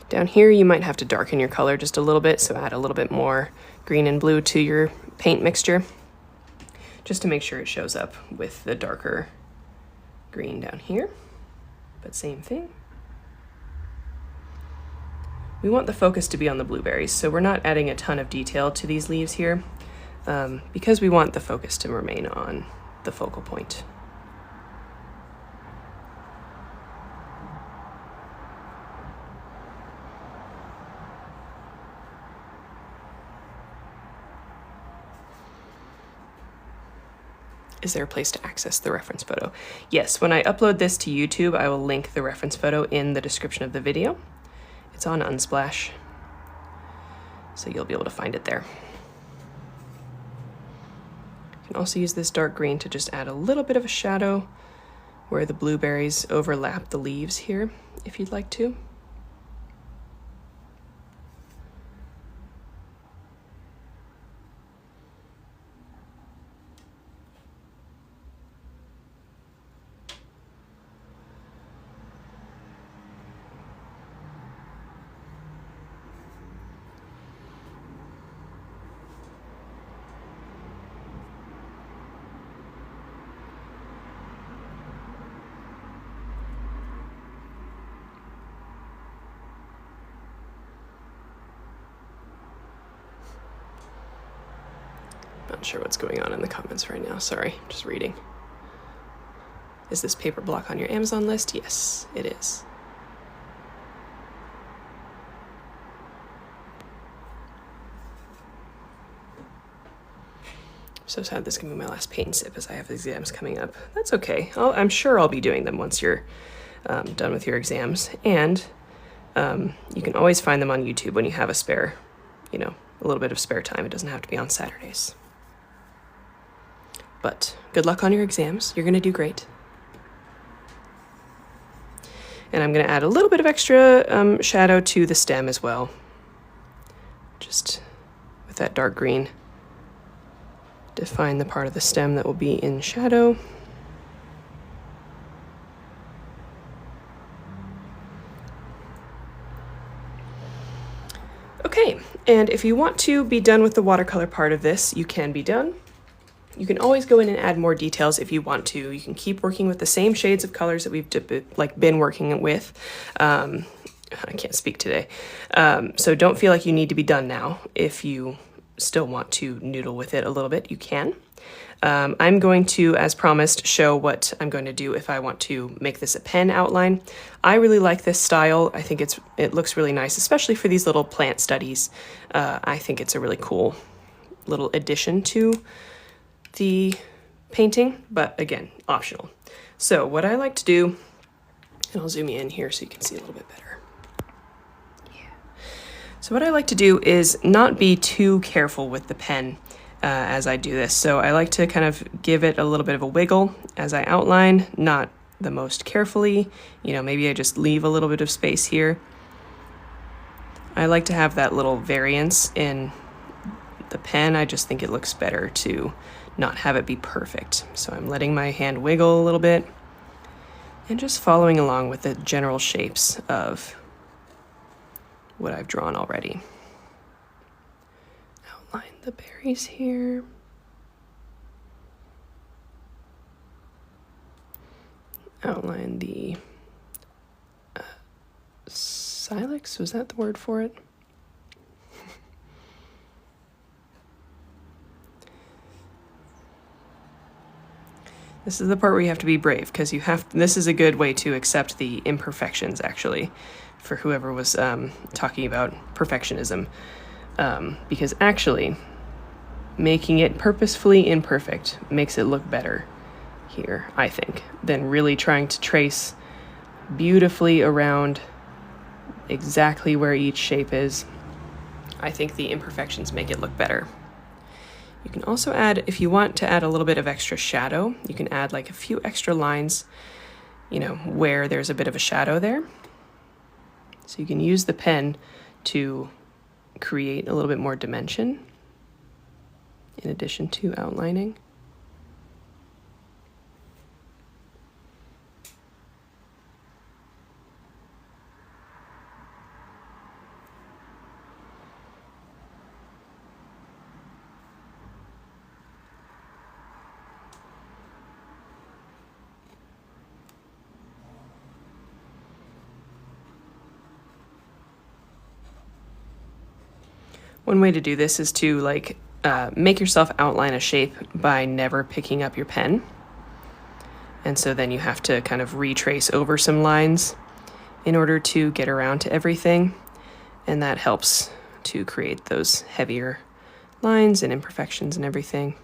Down here, you might have to darken your color just a little bit, so add a little bit more green and blue to your paint mixture, just to make sure it shows up with the darker green down here, but same thing. We want the focus to be on the blueberries, so we're not adding a ton of detail to these leaves here, because we want the focus to remain on the focal point. Is there a place to access the reference photo? Yes, when I upload this to YouTube, I will link the reference photo in the description of the video. It's on Unsplash, so you'll be able to find it there. You can also use this dark green to just add a little bit of a shadow where the blueberries overlap the leaves here, if you'd like to. Not sure what's going on in the comments right now. Sorry, just reading. Is this paper block on your Amazon list? Yes, it is. So sad this can be my last paint sip as I have exams coming up. That's okay. I'm sure I'll be doing them once you're done with your exams. And you can always find them on YouTube when you have a spare, a little bit of spare time. It doesn't have to be on Saturdays. But good luck on your exams. You're going to do great. And I'm going to add a little bit of extra shadow to the stem as well. Just with that dark green. Define the part of the stem that will be in shadow. Okay, and if you want to be done with the watercolor part of this, you can be done. You can always go in and add more details if you want to. You can keep working with the same shades of colors that we've been working with. I can't speak today. So don't feel like you need to be done now. If you still want to noodle with it a little bit, you can. I'm going to, as promised, show what I'm going to do if I want to make this a pen outline. I really like this style. I think it looks really nice, especially for these little plant studies. I think it's a really cool little addition to the painting, but again, optional. So what I like to do, and I'll zoom you in here so you can see a little bit better. Yeah. So what I like to do is not be too careful with the pen as I do this. So I like to kind of give it a little bit of a wiggle as I outline, not the most carefully. Maybe I just leave a little bit of space here. I like to have that little variance in the pen. I just think it looks better to not have it be perfect. So I'm letting my hand wiggle a little bit and just following along with the general shapes of what I've drawn already. Outline the berries here. Outline the silex, was that the word for it? This is the part where you have to be brave, because this is a good way to accept the imperfections, actually, for whoever was talking about perfectionism. Because actually, making it purposefully imperfect makes it look better here, I think, than really trying to trace beautifully around exactly where each shape is. I think the imperfections make it look better. You can also add, if you want to add a little bit of extra shadow, you can add like a few extra lines, where there's a bit of a shadow there. So you can use the pen to create a little bit more dimension in addition to outlining. One way to do this is to like make yourself outline a shape by never picking up your pen. And so then you have to kind of retrace over some lines in order to get around to everything. And that helps to create those heavier lines and imperfections and everything.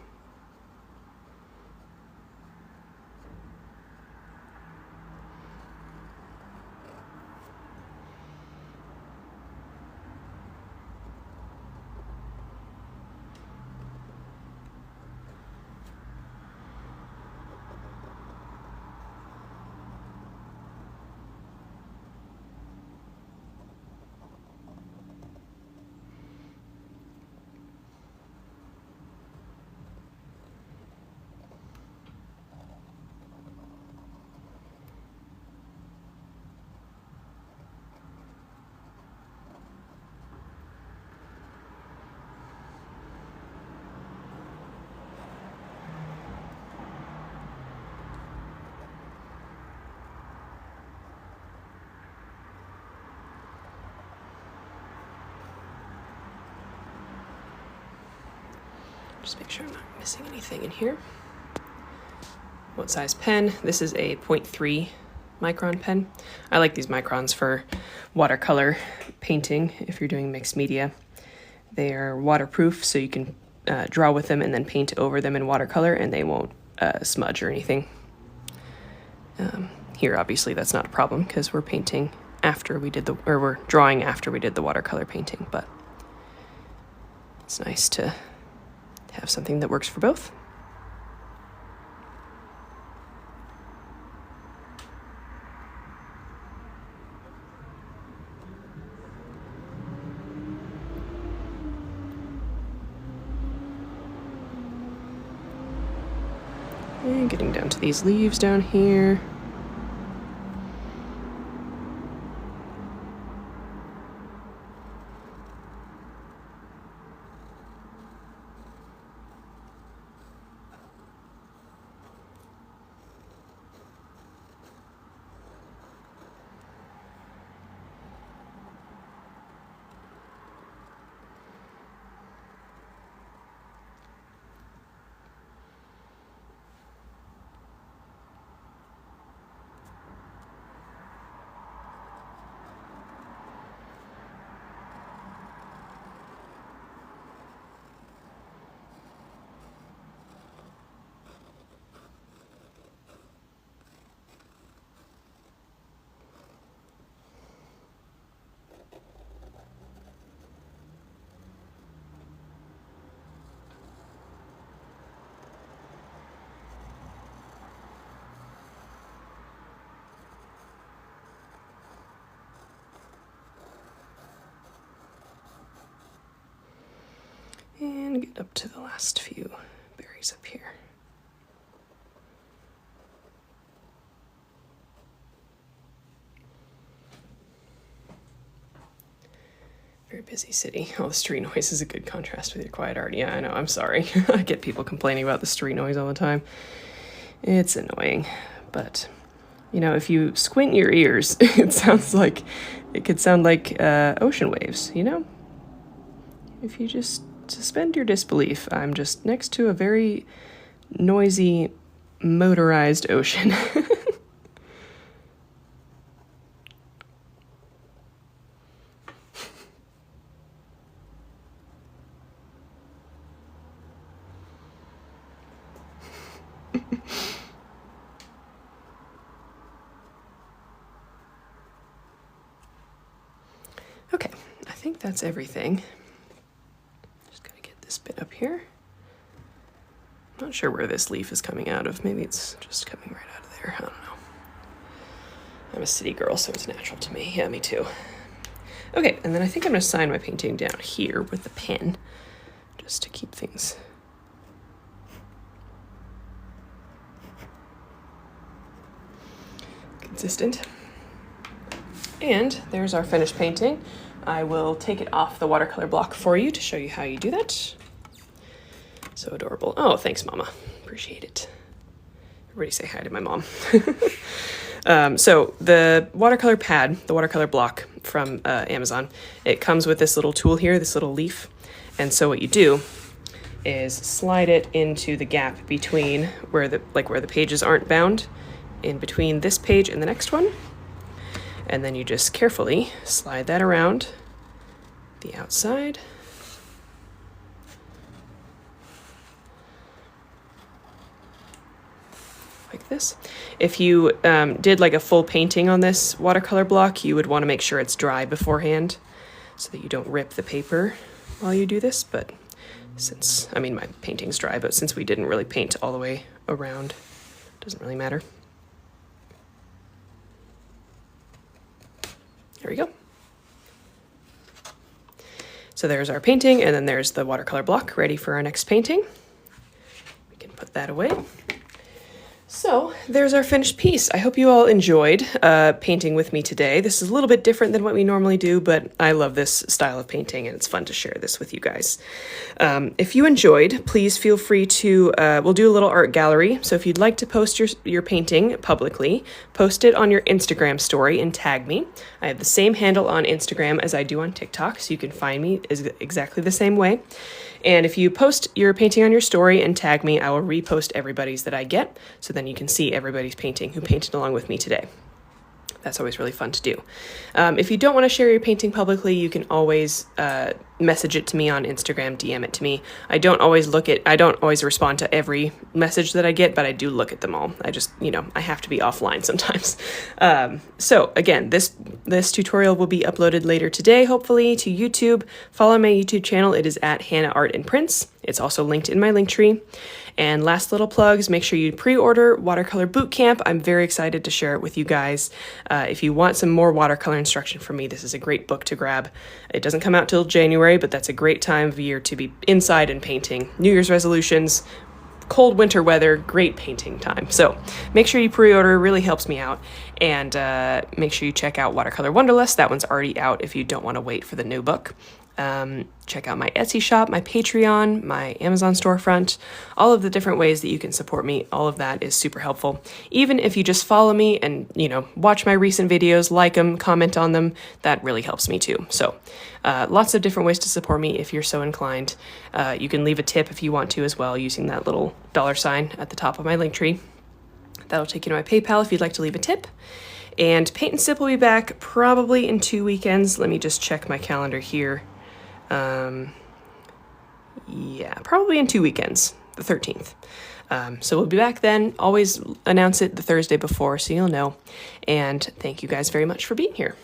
Just make sure I'm not missing anything in here. What size pen? This is a 0.3 micron pen. I like these microns for watercolor painting if you're doing mixed media. They are waterproof, so you can draw with them and then paint over them in watercolor and they won't smudge or anything. Here, obviously, that's not a problem because we're painting after we did we're drawing after we did the watercolor painting, but it's nice to have something that works for both. And getting down to these leaves down here. And get up to the last few berries up here. Very busy city. Oh, the street noise is a good contrast with your quiet art. Yeah, I know, I'm sorry. I get people complaining about the street noise all the time. It's annoying, but you know, if you squint your ears, it could sound like ocean waves, you know? If you just suspend your disbelief, I'm just next to a very noisy, motorized ocean. Okay, I think that's everything. This bit up here. I'm not sure where this leaf is coming out of. Maybe it's just coming right out of there. I don't know. I'm a city girl, so it's natural to me. Yeah, me too. Okay, and then I think I'm going to sign my painting down here with the pen, just to keep things consistent. And there's our finished painting. I will take it off the watercolor block for you to show you how you do that. So adorable. Oh, thanks, Mama. Appreciate it. Everybody say hi to my mom. So the watercolor pad, the watercolor block from Amazon, it comes with this little tool here, this little leaf. And so what you do is slide it into the gap between where the pages aren't bound, in between this page and the next one. And then you just carefully slide that around the outside. Like this. If you did like a full painting on this watercolor block, you would want to make sure it's dry beforehand so that you don't rip the paper while you do this. But since, I mean, my painting's dry, but since we didn't really paint all the way around, it doesn't really matter. There we go. So there's our painting, and then there's the watercolor block ready for our next painting. We can put that away. So there's our finished piece. I hope you all enjoyed painting with me today. This is a little bit different than what we normally do, but I love this style of painting and it's fun to share this with you guys. If you enjoyed, please feel free to, we'll do a little art gallery. So if you'd like to post your painting publicly, post it on your Instagram story and tag me. I have the same handle on Instagram as I do on TikTok, so you can find me exactly the same way. And if you post your painting on your story and tag me, I will repost everybody's that I get, so then you can see everybody's painting who painted along with me today. That's always really fun to do. If you don't want to share your painting publicly, you can always message it to me on Instagram, DM it to me. I don't always respond to every message that I get, but I do look at them all. I just, I have to be offline sometimes. So again, this tutorial will be uploaded later today, hopefully, to YouTube. Follow my YouTube channel. It is at Hannah Art and Prints. It's also linked in my link tree. And last little plugs, make sure you pre-order Watercolor Bootcamp. I'm very excited to share it with you guys. If you want some more watercolor instruction from me, this is a great book to grab. It doesn't come out till January, but that's a great time of year to be inside and painting. New Year's resolutions, cold winter weather, great painting time. So make sure you pre-order, really helps me out. And make sure you check out Watercolor Wonderlist. That one's already out if you don't want to wait for the new book. Check out my Etsy shop, my Patreon, my Amazon storefront, all of the different ways that you can support me. All of that is super helpful. Even if you just follow me and, watch my recent videos, like them, comment on them, that really helps me too. So lots of different ways to support me if you're so inclined. You can leave a tip if you want to as well, using that little $ at the top of my link tree. That'll take you to my PayPal if you'd like to leave a tip. And Paint and Sip will be back probably in 2 weekends. Let me just check my calendar here. Yeah, probably in 2 weekends, the 13th. So we'll be back then. Always announce it the Thursday before so you'll know. And thank you guys very much for being here.